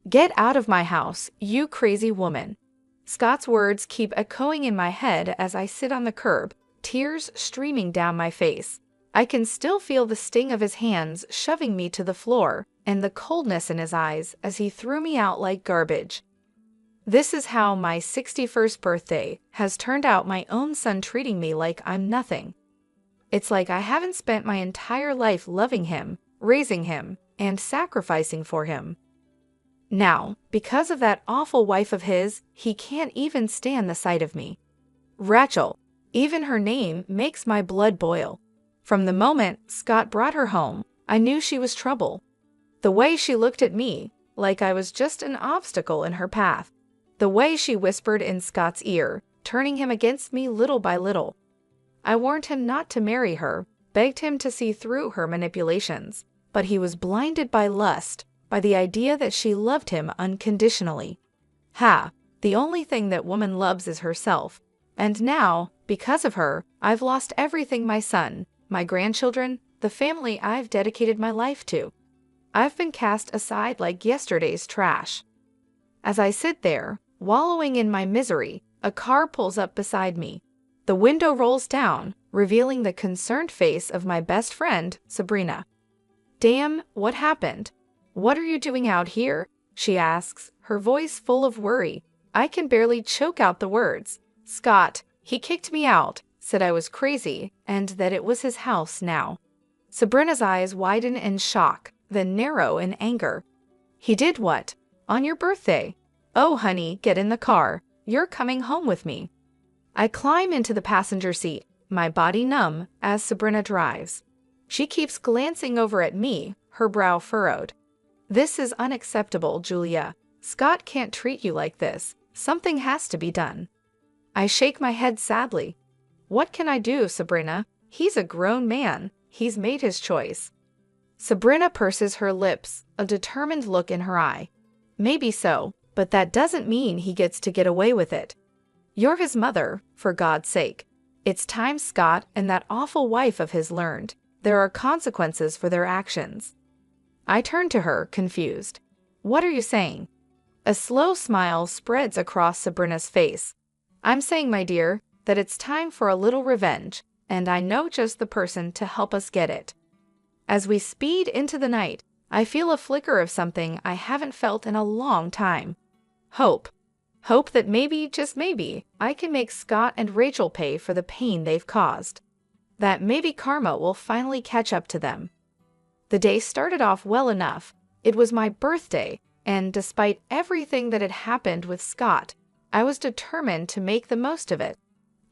Get out of my house, you crazy woman. Scott's words keep echoing in my head as I sit on the curb, tears streaming down my face. I can still feel the sting of his hands shoving me to the floor and the coldness in his eyes as he threw me out like garbage. This is how my 61st birthday has turned out, my own son treating me like I'm nothing. It's like I haven't spent my entire life loving him, raising him, and sacrificing for him. Now, because of that awful wife of his, he can't even stand the sight of me. Rachel, even her name makes my blood boil. From the moment Scott brought her home, I knew she was trouble. The way she looked at me, like I was just an obstacle in her path. The way she whispered in Scott's ear, turning him against me little by little. I warned him not to marry her, begged him to see through her manipulations, but he was blinded by lust, by the idea that she loved him unconditionally. The only thing that woman loves is herself. And now, because of her, I've lost everything: my son, my grandchildren, the family I've dedicated my life to. I've been cast aside like yesterday's trash. As I sit there, wallowing in my misery, a car pulls up beside me. The window rolls down, revealing the concerned face of my best friend, Sabrina. "Damn, what happened? What are you doing out here?" she asks, her voice full of worry. I can barely choke out the words. "Scott, he kicked me out, said I was crazy, and that it was his house now." Sabrina's eyes widen in shock, then narrow in anger. "He did what? On your birthday? Oh, honey, get in the car. You're coming home with me." I climb into the passenger seat, my body numb, as Sabrina drives. She keeps glancing over at me, her brow furrowed. "This is unacceptable, Julia. Scott can't treat you like this. Something has to be done." I shake my head sadly. "What can I do, Sabrina? He's a grown man. He's made his choice." Sabrina purses her lips, a determined look in her eye. "Maybe so, but that doesn't mean he gets to get away with it. You're his mother, for God's sake. It's time Scott and that awful wife of his learned. There are consequences for their actions." I turn to her, confused. "What are you saying?" A slow smile spreads across Sabrina's face. "I'm saying, my dear, that it's time for a little revenge, and I know just the person to help us get it." As we speed into the night, I feel a flicker of something I haven't felt in a long time. Hope. Hope that maybe, just maybe, I can make Scott and Rachel pay for the pain they've caused. That maybe karma will finally catch up to them. The day started off well enough. It was my birthday, and despite everything that had happened with Scott, I was determined to make the most of it.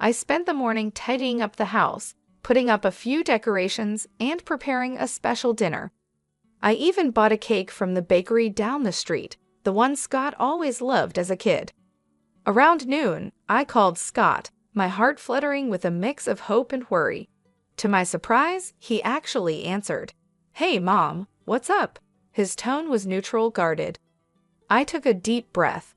I spent the morning tidying up the house, putting up a few decorations, and preparing a special dinner. I even bought a cake from the bakery down the street, the one Scott always loved as a kid. Around noon, I called Scott, my heart fluttering with a mix of hope and worry. To my surprise, he actually answered. "Hey, Mom, what's up?" His tone was neutral, guarded. I took a deep breath.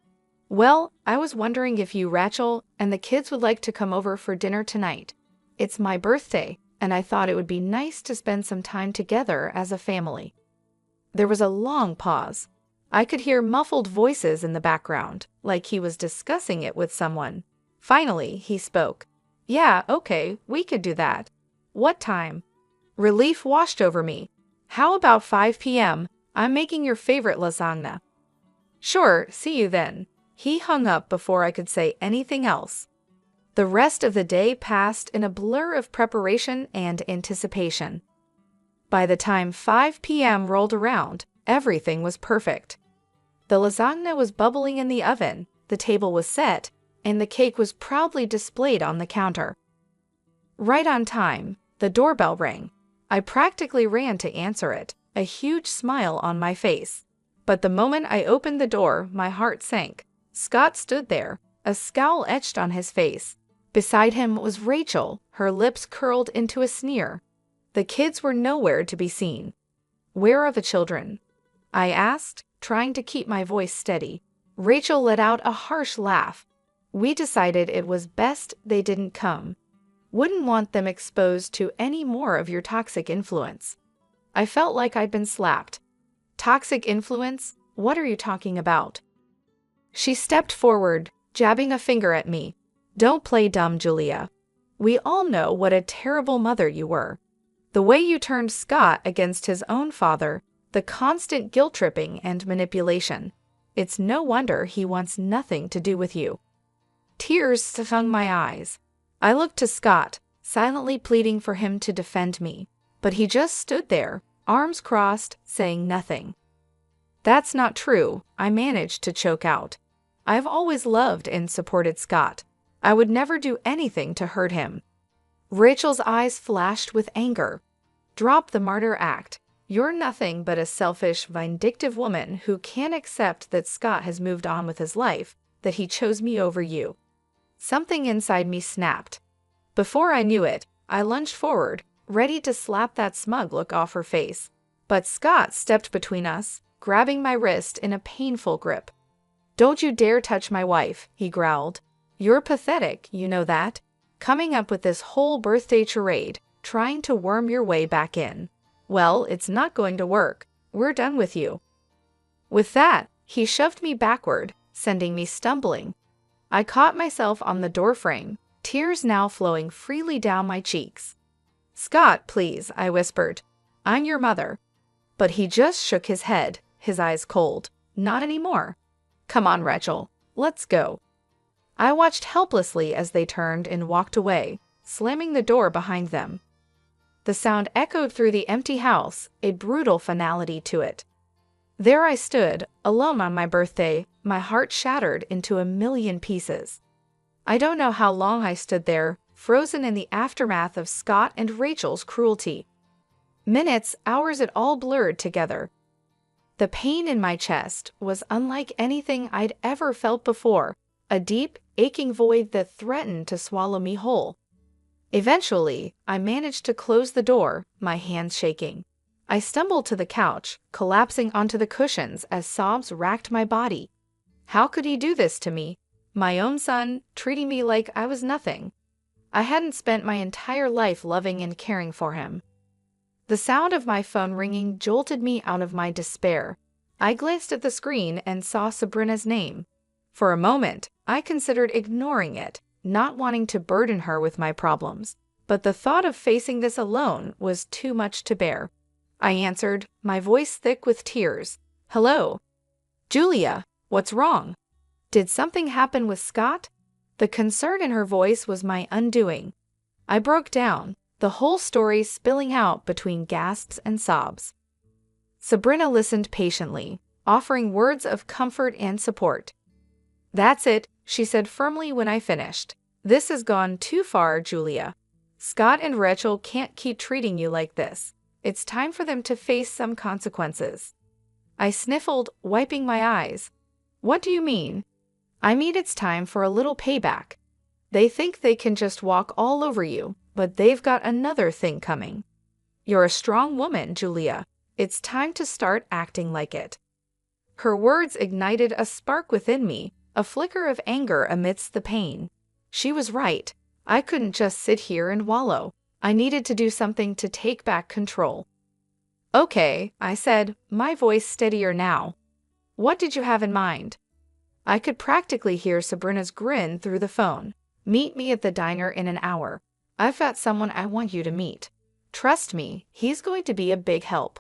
"Well, I was wondering if you, Rachel, and the kids would like to come over for dinner tonight. It's my birthday, and I thought it would be nice to spend some time together as a family." There was a long pause. I could hear muffled voices in the background, like he was discussing it with someone. Finally, he spoke. "Yeah, okay, we could do that. What time?" Relief washed over me. "How about 5 p.m.? I'm making your favorite lasagna." "Sure, see you then." He hung up before I could say anything else. The rest of the day passed in a blur of preparation and anticipation. By the time 5 p.m. rolled around, everything was perfect. The lasagna was bubbling in the oven, the table was set, and the cake was proudly displayed on the counter. Right on time, the doorbell rang. I practically ran to answer it, a huge smile on my face. But the moment I opened the door, my heart sank. Scott stood there, a scowl etched on his face. Beside him was Rachel, her lips curled into a sneer. The kids were nowhere to be seen. "Where are the children?" I asked, trying to keep my voice steady. Rachel let out a harsh laugh. "We decided it was best they didn't come. Wouldn't want them exposed to any more of your toxic influence." I felt like I'd been slapped. Toxic influence? What are you talking about? She stepped forward, jabbing a finger at me. Don't play dumb, Julia. We all know what a terrible mother you were. The way you turned Scott against his own father, the constant guilt-tripping and manipulation. It's no wonder he wants nothing to do with you. Tears stung my eyes. I looked to Scott, silently pleading for him to defend me, but he just stood there, arms crossed, saying nothing. That's not true, I managed to choke out. I've always loved and supported Scott. I would never do anything to hurt him. Rachel's eyes flashed with anger. Drop the martyr act. You're nothing but a selfish, vindictive woman who can't accept that Scott has moved on with his life, that he chose me over you. Something inside me snapped. Before I knew it, I lunged forward, ready to slap that smug look off her face. But Scott stepped between us, grabbing my wrist in a painful grip. Don't you dare touch my wife, he growled. You're pathetic, you know that? Coming up with this whole birthday charade, trying to worm your way back in. Well, it's not going to work. We're done with you. With that, he shoved me backward, sending me stumbling. I caught myself on the doorframe, tears now flowing freely down my cheeks. Scott, please, I whispered. I'm your mother. But he just shook his head, his eyes cold. Not anymore. Come on, Rachel. Let's go. I watched helplessly as they turned and walked away, slamming the door behind them. The sound echoed through the empty house, a brutal finality to it. There I stood, alone on my birthday, my heart shattered into a million pieces. I don't know how long I stood there, frozen in the aftermath of Scott and Rachel's cruelty. Minutes, hours, it all blurred together. The pain in my chest was unlike anything I'd ever felt before, a deep, aching void that threatened to swallow me whole. Eventually, I managed to close the door, my hands shaking. I stumbled to the couch, collapsing onto the cushions as sobs racked my body. How could he do this to me? My own son, treating me like I was nothing. I hadn't spent my entire life loving and caring for him. The sound of my phone ringing jolted me out of my despair. I glanced at the screen and saw Sabrina's name. For a moment, I considered ignoring it, not wanting to burden her with my problems. But the thought of facing this alone was too much to bear. I answered, my voice thick with tears. Hello? Julia, what's wrong? Did something happen with Scott? The concern in her voice was my undoing. I broke down, the whole story spilling out between gasps and sobs. Sabrina listened patiently, offering words of comfort and support. That's it, she said firmly when I finished. This has gone too far, Julia. Scott and Rachel can't keep treating you like this. It's time for them to face some consequences. I sniffled, wiping my eyes. What do you mean? I mean it's time for a little payback. They think they can just walk all over you, but they've got another thing coming. You're a strong woman, Julia. It's time to start acting like it. Her words ignited a spark within me, a flicker of anger amidst the pain. She was right. I couldn't just sit here and wallow. I needed to do something to take back control. Okay, I said, my voice steadier now. What did you have in mind? I could practically hear Sabrina's grin through the phone. Meet me at the diner in an hour. I've got someone I want you to meet. Trust me, he's going to be a big help.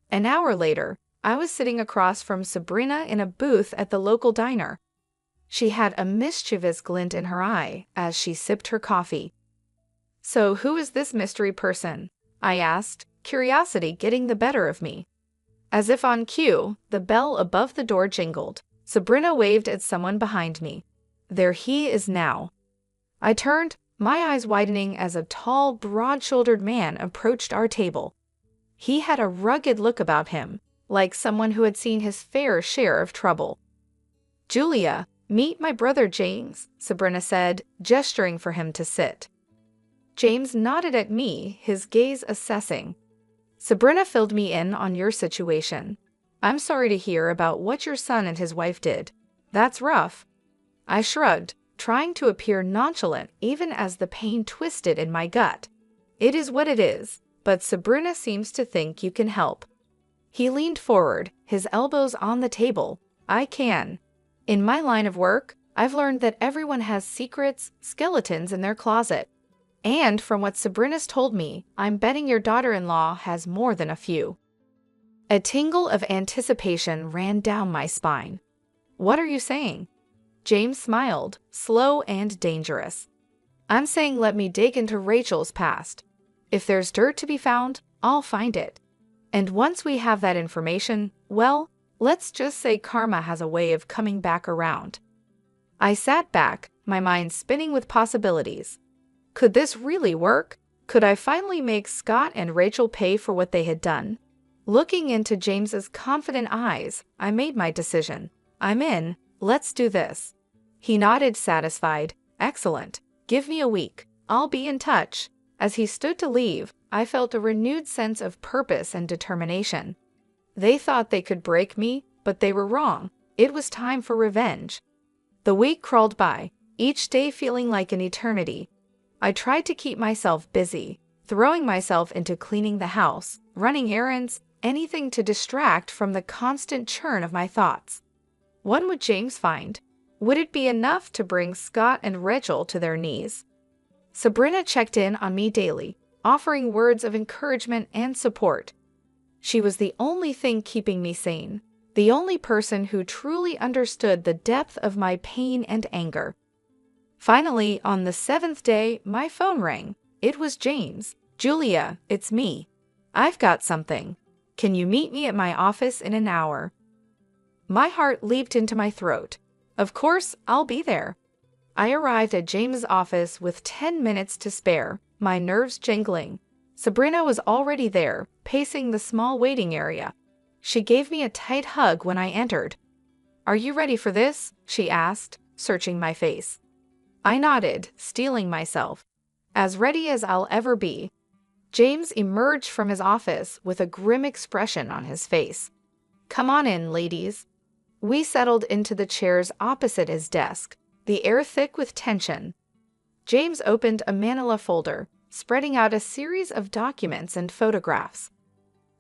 An hour later, I was sitting across from Sabrina in a booth at the local diner. She had a mischievous glint in her eye as she sipped her coffee. So who is this mystery person? I asked, curiosity getting the better of me. As if on cue, the bell above the door jingled. Sabrina waved at someone behind me. There he is now. I turned, my eyes widening as a tall, broad-shouldered man approached our table. He had a rugged look about him, like someone who had seen his fair share of trouble. Julia, meet my brother James, Sabrina said, gesturing for him to sit. James nodded at me, his gaze assessing. Sabrina filled me in on your situation. I'm sorry to hear about what your son and his wife did. That's rough. I shrugged, trying to appear nonchalant even as the pain twisted in my gut. It is what it is, but Sabrina seems to think you can help. He leaned forward, his elbows on the table. I can. In my line of work, I've learned that everyone has secrets, skeletons in their closet. And from what Sabrina's told me, I'm betting your daughter-in-law has more than a few. A tingle of anticipation ran down my spine. What are you saying? James smiled, slow and dangerous. I'm saying let me dig into Rachel's past. If there's dirt to be found, I'll find it. And once we have that information, well, let's just say karma has a way of coming back around. I sat back, my mind spinning with possibilities. Could this really work? Could I finally make Scott and Rachel pay for what they had done? Looking into James's confident eyes, I made my decision. I'm in. Let's do this. He nodded, satisfied. Excellent. Give me a week. I'll be in touch. As he stood to leave, I felt a renewed sense of purpose and determination. They thought they could break me, but they were wrong. It was time for revenge. The week crawled by, each day feeling like an eternity. I tried to keep myself busy, throwing myself into cleaning the house, running errands, anything to distract from the constant churn of my thoughts. What would James find? Would it be enough to bring Scott and Rachel to their knees? Sabrina checked in on me daily, offering words of encouragement and support. She was the only thing keeping me sane, the only person who truly understood the depth of my pain and anger. Finally, on the 7th day, my phone rang. It was James. Julia, it's me. I've got something. Can you meet me at my office in an hour? My heart leaped into my throat. Of course, I'll be there. I arrived at James' office with 10 minutes to spare, my nerves jingling. Sabrina was already there, pacing the small waiting area. She gave me a tight hug when I entered. Are you ready for this? She asked, searching my face. I nodded, steeling myself. As ready as I'll ever be. James emerged from his office with a grim expression on his face. Come on in, ladies. We settled into the chairs opposite his desk, the air thick with tension. James opened a manila folder, spreading out a series of documents and photographs.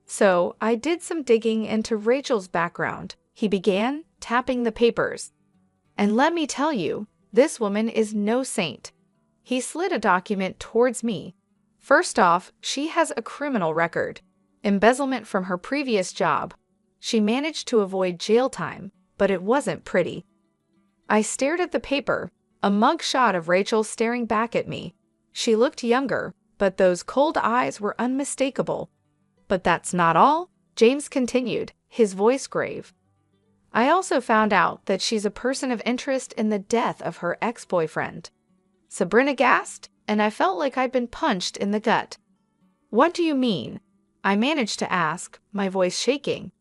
So, I did some digging into Rachel's background, he began, tapping the papers. And let me tell you, this woman is no saint. He slid a document towards me. First off, she has a criminal record. Embezzlement from her previous job. She managed to avoid jail time, but it wasn't pretty. I stared at the paper, a mug shot of Rachel staring back at me. She looked younger, but those cold eyes were unmistakable. But that's not all, James continued, his voice grave. I also found out that she's a person of interest in the death of her ex-boyfriend. Sabrina gasped, and I felt like I'd been punched in the gut. What do you mean? I managed to ask, my voice shaking.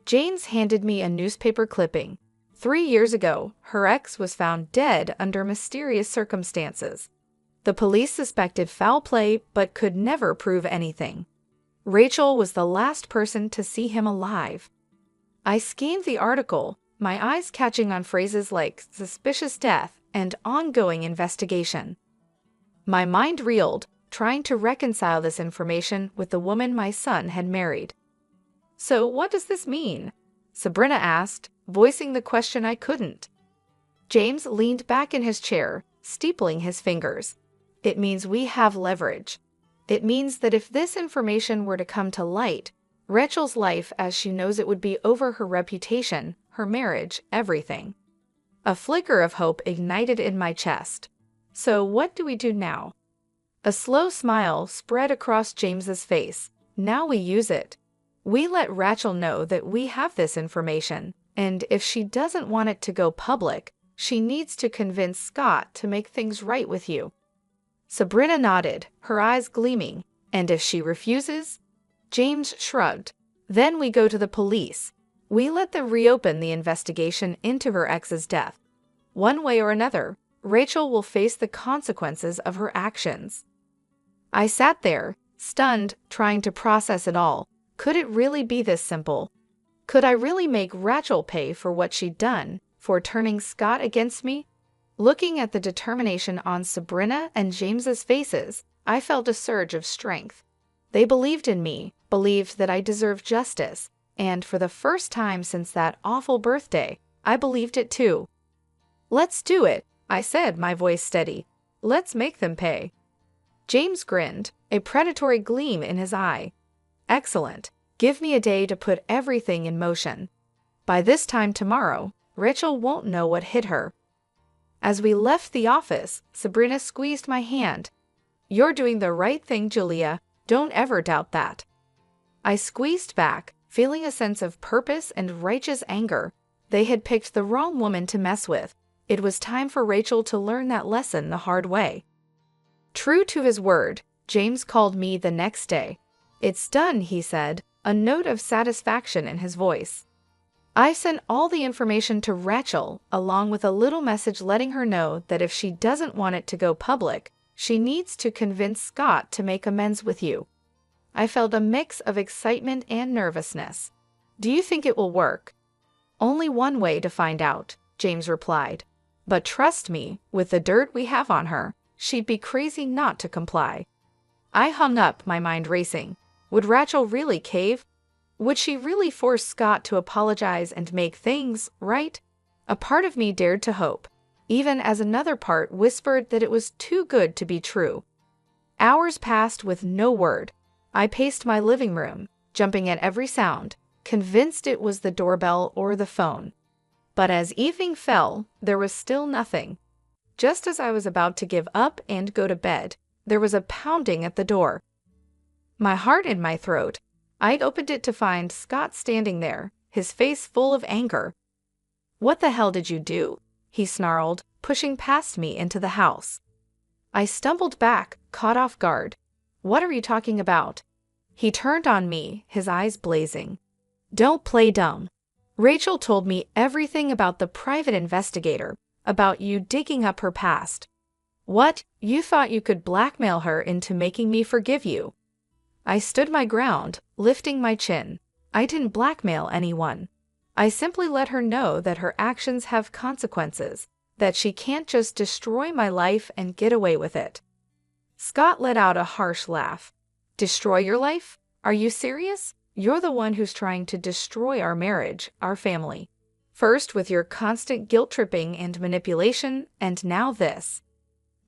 James handed me a newspaper clipping. 3 years ago, her ex was found dead under mysterious circumstances. The police suspected foul play but could never prove anything. Rachel was the last person to see him alive. I scanned the article, my eyes catching on phrases like suspicious death and ongoing investigation. My mind reeled, trying to reconcile this information with the woman my son had married. So what does this mean? Sabrina asked, voicing the question I couldn't. James leaned back in his chair, steepling his fingers. It means we have leverage. It means that if this information were to come to light, Rachel's life as she knows it would be over, her reputation, her marriage, everything. A flicker of hope ignited in my chest. So what do we do now? A slow smile spread across James's face. Now we use it. We let Rachel know that we have this information, and if she doesn't want it to go public, she needs to convince Scott to make things right with you. Sabrina nodded, her eyes gleaming. And if she refuses? James shrugged. Then we go to the police. We let them reopen the investigation into her ex's death. One way or another, Rachel will face the consequences of her actions. I sat there, stunned, trying to process it all. Could it really be this simple? Could I really make Rachel pay for what she'd done, for turning Scott against me? Looking at the determination on Sabrina and James's faces, I felt a surge of strength. They believed in me, believed that I deserved justice, And for the first time since that awful birthday, I believed it too. "Let's do it," I said, my voice steady. "Let's make them pay." James grinned, a predatory gleam in his eye. "Excellent. Give me a day to put everything in motion. By this time tomorrow, Rachel won't know what hit her." As we left the office, Sabrina squeezed my hand. "You're doing the right thing, Julia. Don't ever doubt that." I squeezed back, feeling a sense of purpose and righteous anger. They had picked the wrong woman to mess with. It was time for Rachel to learn that lesson the hard way. True to his word, James called me the next day. "It's done," he said, a note of satisfaction in his voice. I sent all the information to Rachel, along with a little message letting her know that if she doesn't want it to go public, she needs to convince Scott to make amends with you. I felt a mix of excitement and nervousness. "Do you think it will work?" "Only one way to find out," James replied. "But trust me, with the dirt we have on her, she'd be crazy not to comply." I hung up, my mind racing. Would Rachel really cave? Would she really force Scott to apologize and make things right? A part of me dared to hope, even as another part whispered that it was too good to be true. Hours passed with no word. I paced my living room, jumping at every sound, convinced it was the doorbell or the phone. But as evening fell, there was still nothing. Just as I was about to give up and go to bed, there was a pounding at the door. My heart in my throat, I'd opened it to find Scott standing there, his face full of anger. "What the hell did you do?" he snarled, pushing past me into the house. I stumbled back, caught off guard. "What are you talking about?" He turned on me, his eyes blazing. "Don't play dumb. Rachel told me everything about the private investigator, about you digging up her past. What, you thought you could blackmail her into making me forgive you?" I stood my ground, lifting my chin. I didn't blackmail anyone. I simply let her know that her actions have consequences, that she can't just destroy my life and get away with it. Scott let out a harsh laugh. "Destroy your life? Are you serious? You're the one who's trying to destroy our marriage, our family. First with your constant guilt-tripping and manipulation, and now this."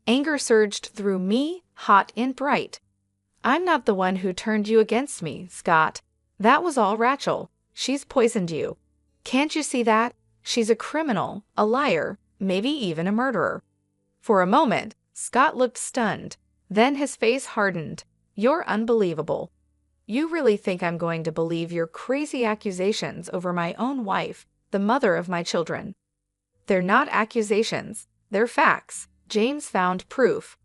Anger surged through me, hot and bright. "I'm not the one who turned you against me, Scott. That was all Rachel. She's poisoned you. Can't you see that? She's a criminal, a liar, maybe even a murderer." For a moment, Scott looked stunned. Then his face hardened. "You're unbelievable. You really think I'm going to believe your crazy accusations over my own wife, the mother of my children?" "They're not accusations. They're facts." James found proof.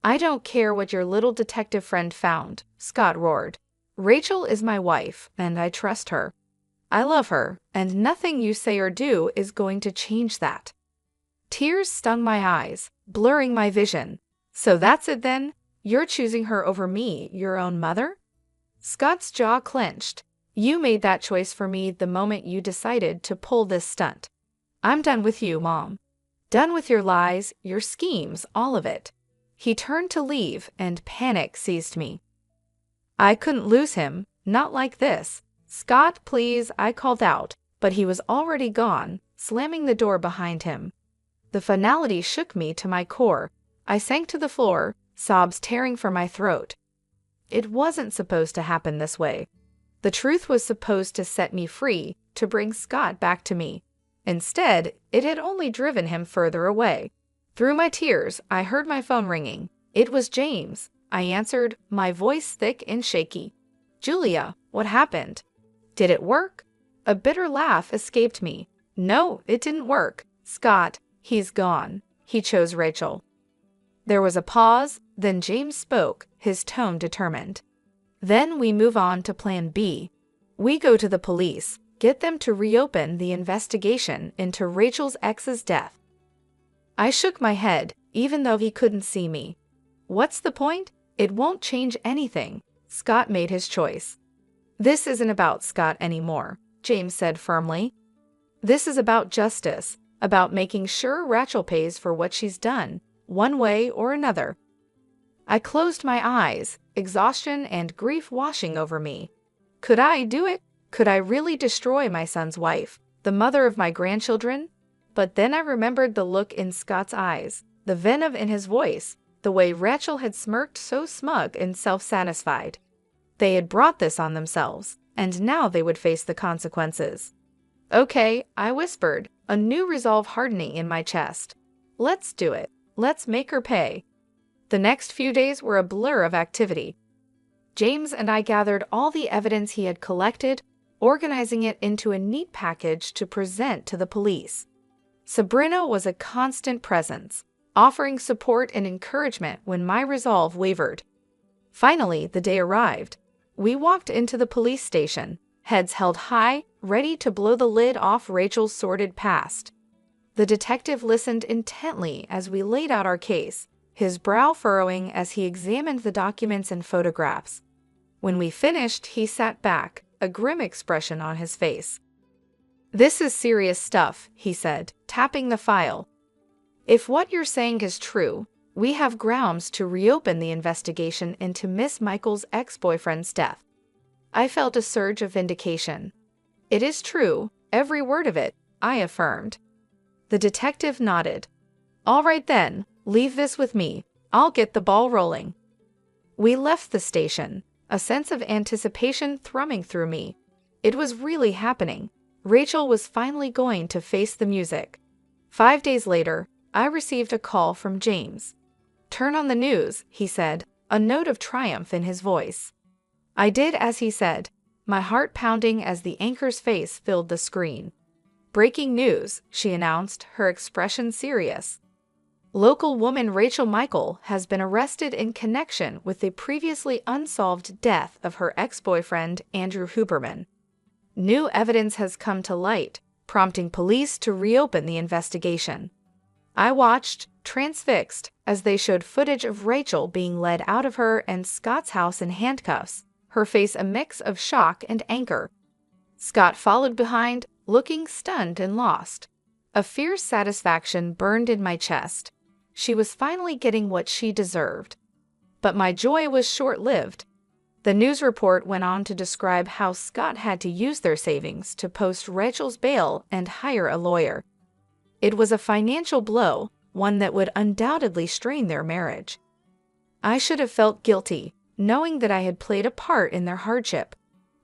"I don't care what your little detective friend found," Scott roared. "Rachel is my wife, and I trust her. I love her, and nothing you say or do is going to change that." Tears stung my eyes, blurring my vision. "So that's it then? You're choosing her over me, your own mother?" Scott's jaw clenched. "You made that choice for me the moment you decided to pull this stunt. I'm done with you, Mom. Done with your lies, your schemes, all of it." He turned to leave, and panic seized me. I couldn't lose him, not like this. "Scott, please," I called out, but he was already gone, slamming the door behind him. The finality shook me to my core. I sank to the floor, sobs tearing from my throat. It wasn't supposed to happen this way. The truth was supposed to set me free, to bring Scott back to me. Instead, it had only driven him further away. Through my tears, I heard my phone ringing. It was James. I answered, my voice thick and shaky. "Julia, what happened? Did it work?" A bitter laugh escaped me. "No, it didn't work. Scott, he's gone. He chose Rachel." There was a pause, then James spoke, his tone determined. "Then we move on to plan B. We go to the police, get them to reopen the investigation into Rachel's ex's death." I shook my head, even though he couldn't see me. "What's the point? It won't change anything." Scott made his choice. "This isn't about Scott anymore," James said firmly. "This is about justice, about making sure Rachel pays for what she's done, one way or another." I closed my eyes, exhaustion and grief washing over me. Could I do it? Could I really destroy my son's wife, the mother of my grandchildren? But then I remembered the look in Scott's eyes, the venom in his voice, the way Rachel had smirked so smug and self-satisfied. They had brought this on themselves, and now they would face the consequences. "Okay," I whispered, a new resolve hardening in my chest. "Let's do it. Let's make her pay." The next few days were a blur of activity. James and I gathered all the evidence he had collected, organizing it into a neat package to present to the police. Sabrina was a constant presence, offering support and encouragement when my resolve wavered. Finally, the day arrived. We walked into the police station, heads held high, ready to blow the lid off Rachel's sordid past. The detective listened intently as we laid out our case, his brow furrowing as he examined the documents and photographs. When we finished, he sat back, a grim expression on his face. "This is serious stuff," he said, tapping the file. "If what you're saying is true, we have grounds to reopen the investigation into Miss Michael's ex-boyfriend's death." I felt a surge of vindication. "It is true, every word of it," I affirmed. The detective nodded. "All right then, leave this with me. I'll get the ball rolling." We left the station, a sense of anticipation thrumming through me. It was really happening. Rachel was finally going to face the music. 5 days later, I received a call from James. "Turn on the news," he said, a note of triumph in his voice. I did as he said, my heart pounding as the anchor's face filled the screen. "Breaking news," she announced, her expression serious. "Local woman Rachel Michael has been arrested in connection with the previously unsolved death of her ex-boyfriend, Andrew Huberman. New evidence has come to light, prompting police to reopen the investigation." I watched, transfixed, as they showed footage of Rachel being led out of her and Scott's house in handcuffs, her face a mix of shock and anger. Scott followed behind, looking stunned and lost. A fierce satisfaction burned in my chest. She was finally getting what she deserved. But my joy was short-lived. The news report went on to describe how Scott had to use their savings to post Rachel's bail and hire a lawyer. It was a financial blow, one that would undoubtedly strain their marriage. I should have felt guilty, knowing that I had played a part in their hardship.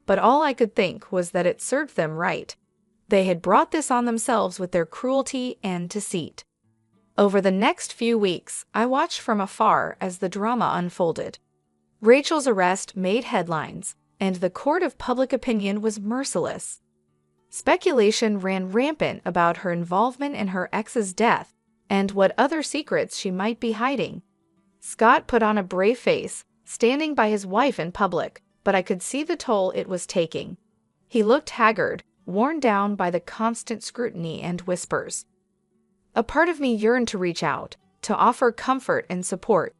But all I could think was that it served them right. They had brought this on themselves with their cruelty and deceit. Over the next few weeks, I watched from afar as the drama unfolded. Rachel's arrest made headlines, and the court of public opinion was merciless. Speculation ran rampant about her involvement in her ex's death and what other secrets she might be hiding. Scott put on a brave face, standing by his wife in public, but I could see the toll it was taking. He looked haggard, worn down by the constant scrutiny and whispers. A part of me yearned to reach out, to offer comfort and support,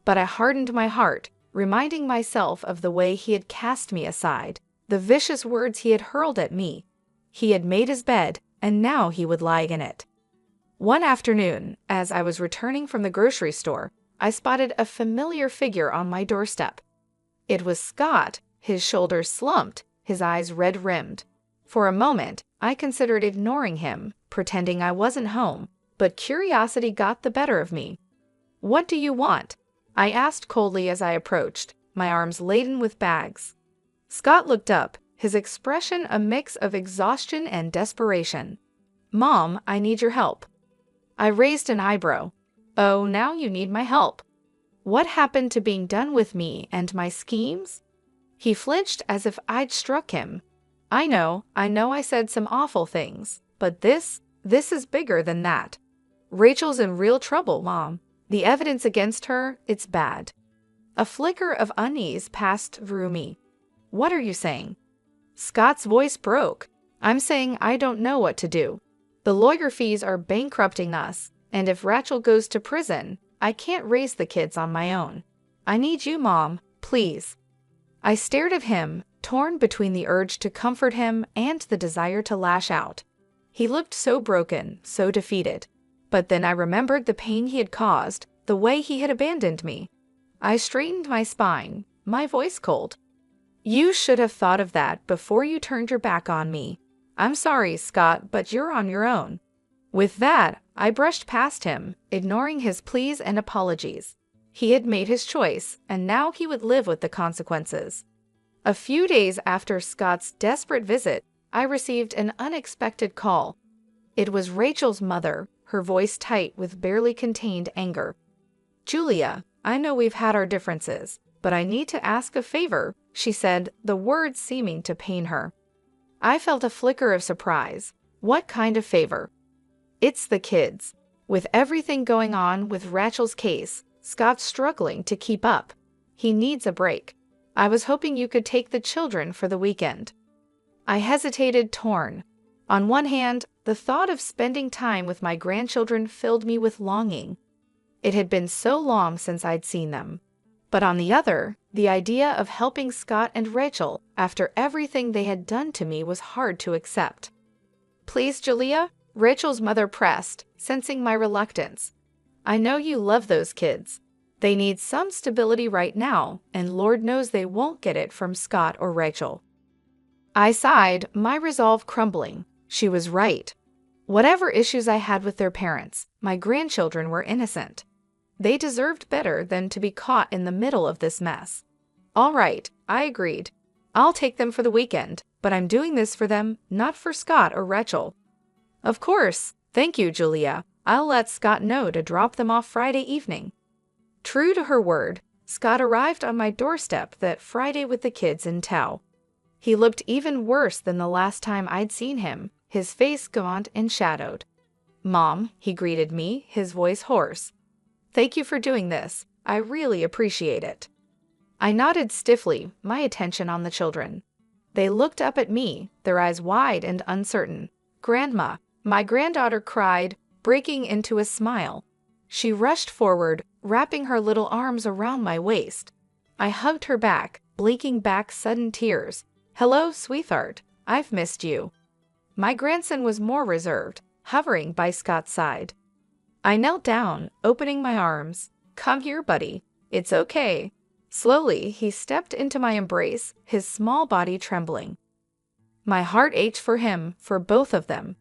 but I hardened my heart, reminding myself of the way he had cast me aside, the vicious words he had hurled at me. He had made his bed, and now he would lie in it. One afternoon, as I was returning from the grocery store, I spotted a familiar figure on my doorstep. It was Scott, his shoulders slumped, his eyes red-rimmed. For a moment, I considered ignoring him, pretending I wasn't home, but curiosity got the better of me. "What do you want?" I asked coldly as I approached, my arms laden with bags. Scott looked up, his expression a mix of exhaustion and desperation. "Mom, I need your help." I raised an eyebrow. "Oh, now you need my help. What happened to being done with me and my schemes?" He flinched as if I'd struck him. I know I said some awful things, but this is bigger than that. Rachel's in real trouble, Mom. The evidence against her, it's bad." A flicker of unease passed through me. "What are you saying?" Scott's voice broke. "I'm saying I don't know what to do. The lawyer fees are bankrupting us, and if Rachel goes to prison, I can't raise the kids on my own. I need you, Mom, please." I stared at him, torn between the urge to comfort him and the desire to lash out. He looked so broken, so defeated. But then I remembered the pain he had caused, the way he had abandoned me. I straightened my spine, my voice cold. You should have thought of that before you turned your back on me. I'm sorry, Scott, but you're on your own. With that, I brushed past him, ignoring his pleas and apologies. He had made his choice, and now he would live with the consequences. A few days after Scott's desperate visit, I received an unexpected call. It was Rachel's mother, her voice tight with barely contained anger. "Julia, I know we've had our differences, but I need to ask a favor," she said, the words seeming to pain her. I felt a flicker of surprise. What kind of favor? It's the kids. With everything going on with Rachel's case, Scott's struggling to keep up. He needs a break. I was hoping you could take the children for the weekend. I hesitated, torn. On one hand, the thought of spending time with my grandchildren filled me with longing. It had been so long since I'd seen them. But on the other, the idea of helping Scott and Rachel after everything they had done to me was hard to accept. "Please, Julia," Rachel's mother pressed, sensing my reluctance. "I know you love those kids. They need some stability right now, and Lord knows they won't get it from Scott or Rachel." I sighed, my resolve crumbling. She was right. Whatever issues I had with their parents, my grandchildren were innocent. They deserved better than to be caught in the middle of this mess. "All right," I agreed. "I'll take them for the weekend, but I'm doing this for them, not for Scott or Rachel." "Of course. Thank you, Julia. I'll let Scott know to drop them off Friday evening." True to her word, Scott arrived on my doorstep that Friday with the kids in tow. He looked even worse than the last time I'd seen him, his face gaunt and shadowed. "Mom," he greeted me, his voice hoarse. "Thank you for doing this. I really appreciate it." I nodded stiffly, my attention on the children. They looked up at me, their eyes wide and uncertain. "Grandma," my granddaughter cried, breaking into a smile. She rushed forward, wrapping her little arms around my waist. I hugged her back, blinking back sudden tears. "Hello, sweetheart. I've missed you." My grandson was more reserved, hovering by Scott's side. I knelt down, opening my arms. "Come here, buddy. It's okay." Slowly, he stepped into my embrace, his small body trembling. My heart ached for him, for both of them.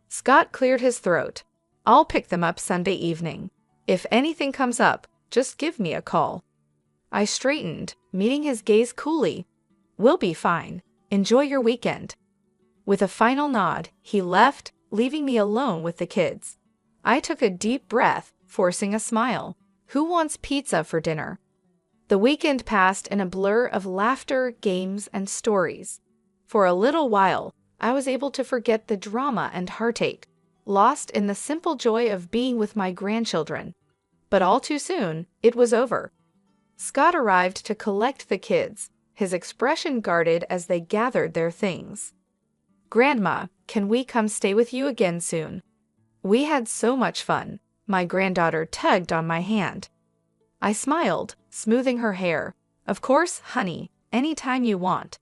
Scott cleared his throat. "I'll pick them up Sunday evening. If anything comes up, just give me a call." I straightened, meeting his gaze coolly. "We'll be fine. Enjoy your weekend." With a final nod, he left, leaving me alone with the kids. I took a deep breath, forcing a smile. Who wants pizza for dinner? The weekend passed in a blur of laughter, games, and stories. For a little while, I was able to forget the drama and heartache, lost in the simple joy of being with my grandchildren. But all too soon, it was over. Scott arrived to collect the kids, his expression guarded as they gathered their things. "Grandma, can we come stay with you again soon? We had so much fun." My granddaughter tugged on my hand. I smiled, smoothing her hair. "Of course, honey, anytime you want."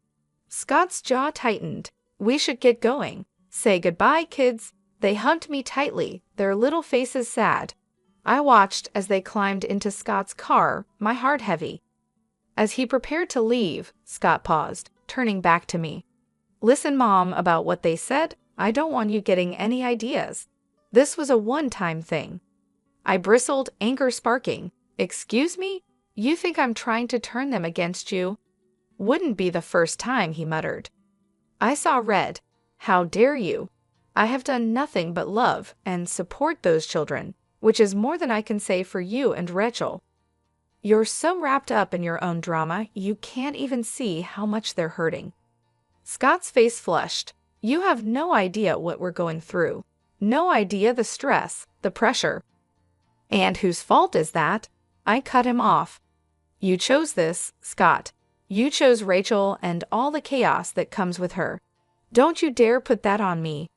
Scott's jaw tightened. "We should get going. Say goodbye, kids." They hugged me tightly, their little faces sad. I watched as they climbed into Scott's car, my heart heavy. As he prepared to leave, Scott paused, turning back to me. "Listen, Mom, about what they said. I don't want you getting any ideas. This was a one-time thing." I bristled, anger sparking. "Excuse me? You think I'm trying to turn them against you?" "Wouldn't be the first time," he muttered. I saw red. "How dare you? I have done nothing but love and support those children, which is more than I can say for you and Rachel. You're so wrapped up in your own drama, you can't even see how much they're hurting." Scott's face flushed. "You have no idea what we're going through. No idea the stress, the pressure." "And whose fault is that?" I cut him off. "You chose this, Scott. You chose Rachel and all the chaos that comes with her. Don't you dare put that on me."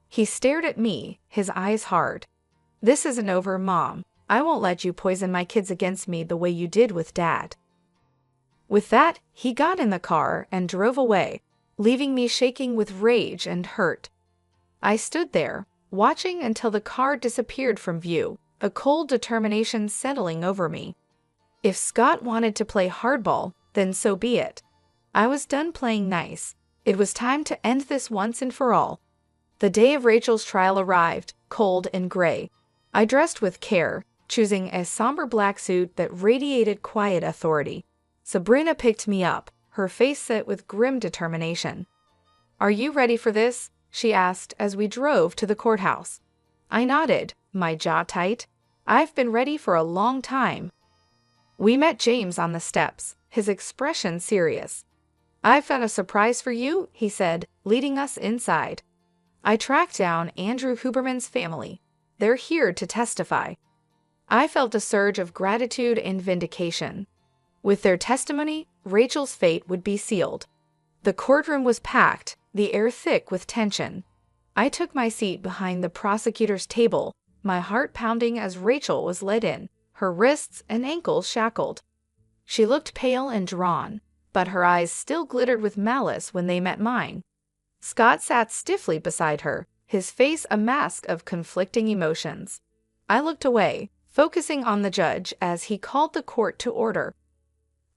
He stared at me, his eyes hard. "This isn't over, Mom. I won't let you poison my kids against me the way you did with Dad." With that, he got in the car and drove away, leaving me shaking with rage and hurt. I stood there, watching until the car disappeared from view, a cold determination settling over me. If Scott wanted to play hardball, then so be it. I was done playing nice. It was time to end this once and for all. The day of Rachel's trial arrived, cold and gray. I dressed with care, choosing a somber black suit that radiated quiet authority. Sabrina picked me up, her face set with grim determination. "Are you ready for this?" she asked as we drove to the courthouse. I nodded, my jaw tight. "I've been ready for a long time." We met James on the steps, his expression serious. "I've got a surprise for you," he said, leading us inside. I tracked down Andrew Huberman's family. They're here to testify. I felt a surge of gratitude and vindication. With their testimony, Rachel's fate would be sealed. The courtroom was packed, the air thick with tension. I took my seat behind the prosecutor's table, my heart pounding as Rachel was led in, her wrists and ankles shackled. She looked pale and drawn, but her eyes still glittered with malice when they met mine. Scott sat stiffly beside her, his face a mask of conflicting emotions. I looked away, focusing on the judge as he called the court to order.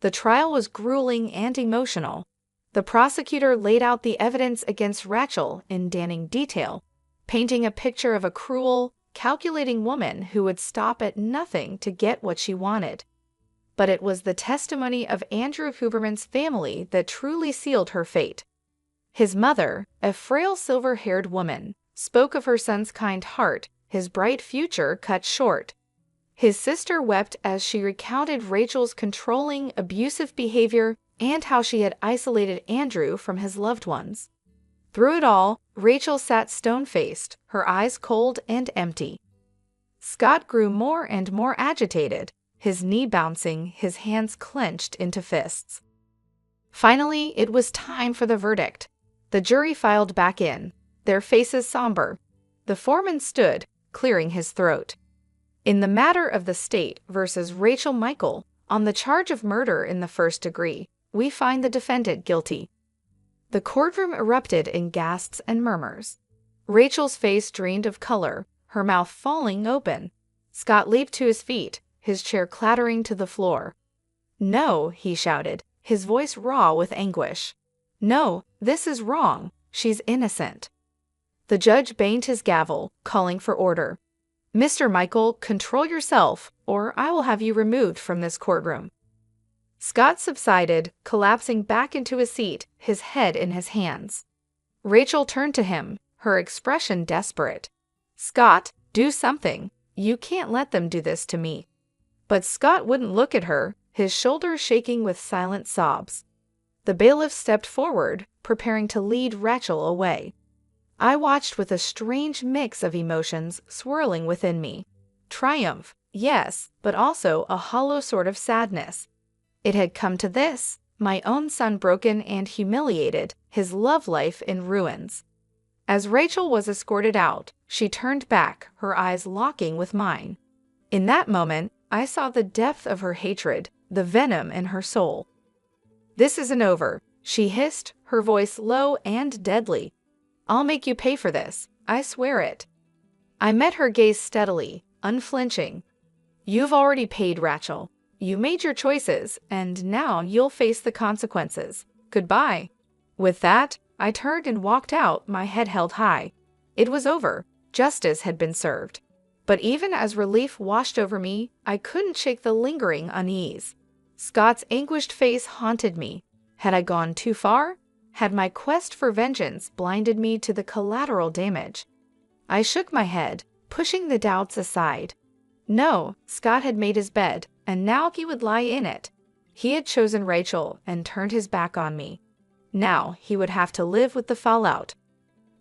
The trial was grueling and emotional. The prosecutor laid out the evidence against Rachel in damning detail, painting a picture of a cruel, calculating woman who would stop at nothing to get what she wanted. But it was the testimony of Andrew Huberman's family that truly sealed her fate. His mother, a frail silver-haired woman, spoke of her son's kind heart, his bright future cut short. His sister wept as she recounted Rachel's controlling, abusive behavior and how she had isolated Andrew from his loved ones. Through it all, Rachel sat stone-faced, her eyes cold and empty. Scott grew more and more agitated, his knee bouncing, his hands clenched into fists. Finally, it was time for the verdict. The jury filed back in, their faces somber. The foreman stood, clearing his throat. In the matter of the state versus Rachel Michael, on the charge of murder in the first degree, we find the defendant guilty. The courtroom erupted in gasps and murmurs. Rachel's face drained of color, her mouth falling open. Scott leaped to his feet, his chair clattering to the floor. "No," he shouted, his voice raw with anguish. "No, this is wrong. She's innocent." The judge banged his gavel, calling for order. "Mr. Michael, control yourself, or I will have you removed from this courtroom." Scott subsided, collapsing back into his seat, his head in his hands. Rachel turned to him, her expression desperate. "Scott, do something. You can't let them do this to me." But Scott wouldn't look at her, his shoulders shaking with silent sobs. The bailiff stepped forward, preparing to lead Rachel away. I watched with a strange mix of emotions swirling within me. Triumph, yes, but also a hollow sort of sadness. It had come to this, my own son broken and humiliated, his love life in ruins. As Rachel was escorted out, she turned back, her eyes locking with mine. In that moment, I saw the depth of her hatred, the venom in her soul. "This isn't over," she hissed, her voice low and deadly. "I'll make you pay for this, I swear it." I met her gaze steadily, unflinching. "You've already paid, Rachel. You made your choices, and now you'll face the consequences. Goodbye." With that, I turned and walked out, my head held high. It was over. Justice had been served. But even as relief washed over me, I couldn't shake the lingering unease. Scott's anguished face haunted me. Had I gone too far? Had my quest for vengeance blinded me to the collateral damage? I shook my head, pushing the doubts aside. No, Scott had made his bed, and now he would lie in it. He had chosen Rachel and turned his back on me. Now he would have to live with the fallout.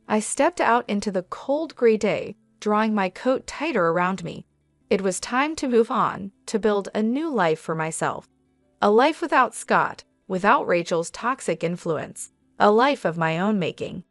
I stepped out into the cold gray day, drawing my coat tighter around me. It was time to move on, to build a new life for myself. A life without Scott, without Rachel's toxic influence. A life of my own making.